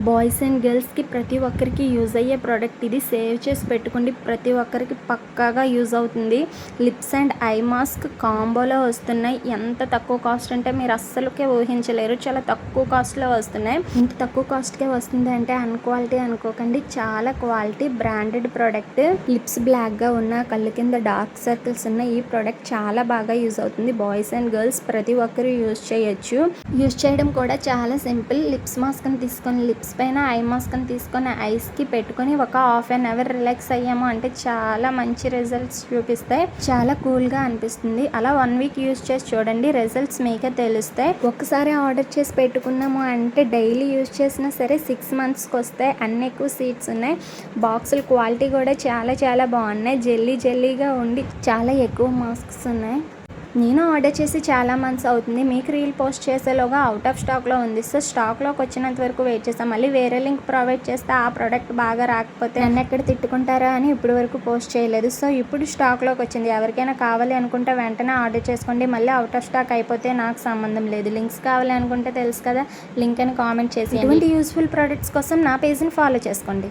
Boys and గర్ల్స్కి ప్రతి ఒక్కరికి యూజ్ అయ్యే ప్రోడక్ట్ ఇది. సేవ్ చేసి పెట్టుకోండి, ప్రతి ఒక్కరికి పక్కాగా యూజ్ అవుతుంది. లిప్స్ అండ్ ఐ మాస్క్ కాంబోలో వస్తున్నాయి. ఎంత తక్కువ కాస్ట్ అంటే మీరు అస్సలుకే ఊహించలేరు. చాలా తక్కువ కాస్ట్లో వస్తున్నాయి. ఇంత తక్కువ కాస్ట్కే వస్తుంది అంటే అన్క్వాలిటీ అనుకోకండి, చాలా క్వాలిటీ బ్రాండెడ్ ప్రోడక్ట్. లిప్స్ బ్లాక్గా ఉన్న, కళ్ళు కింద డార్క్ సర్కిల్స్ ఉన్న ఈ ప్రోడక్ట్ చాలా బాగా యూజ్ అవుతుంది. బాయ్స్ అండ్ గర్ల్స్ ప్రతి ఒక్కరు యూజ్ చేయొచ్చు. యూజ్ చేయడం కూడా చాలా సింపుల్. లిప్స్ మాస్క్ని తీసుకొని లిప్స్ పైన ఐ మాస్క్ని తీసుకొని ఐస్కి పెట్టుకొని ఒక హాఫ్ అన్ అవర్ రిలాక్స్ అయ్యాము అంటే చాలా మంచి రిజల్ట్స్ చూపిస్తాయి. చాలా కూల్గా అనిపిస్తుంది. అలా 1 వీక్ యూజ్ చేసి చూడండి, రిజల్ట్స్ మీకే తెలుస్తాయి. ఒక్కసారి ఆర్డర్ చేసి పెట్టుకున్నాము అంటే డైలీ యూజ్ చేసినా సరే 6 మంత్స్కి వస్తాయి. అన్ని ఎక్కువ సీట్స్ ఉన్నాయి. బాక్సుల క్వాలిటీ కూడా చాలా బాగున్నాయి. జెల్లీగా ఉండి చాలా ఎక్కువ మాస్క్స్ ఉన్నాయి. నేను ఆర్డర్ చేసి చాలా మంత్స్ అవుతుంది. మీకు రీల్ పోస్ట్ చేసేలోగా అవుట్ ఆఫ్ స్టాక్లో ఉంది. సో స్టాక్లోకి వచ్చినంత వరకు వెయిట్ చేస్తాం. మళ్ళీ వేరే లింక్ ప్రొవైడ్ చేస్తే ఆ ప్రోడక్ట్ బాగా రాకపోతే నన్ను ఎక్కడ తిట్టుకుంటారా అని ఇప్పటి వరకు పోస్ట్ చేయలేదు. సో ఇప్పుడు స్టాక్లోకి వచ్చింది. ఎవరికైనా కావాలి అనుకుంటే వెంటనే ఆర్డర్ చేసుకోండి. మళ్ళీ అవుట్ ఆఫ్ స్టాక్ అయిపోతే నాకు సంబంధం లేదు. లింక్స్ కావాలి అనుకుంటే తెలుసు కదా, లింక్ అని కామెంట్ చేసి. ఇటువంటి యూస్ఫుల్ ప్రోడక్ట్స్ కోసం నా పేజ్ని ఫాలో చేసుకోండి.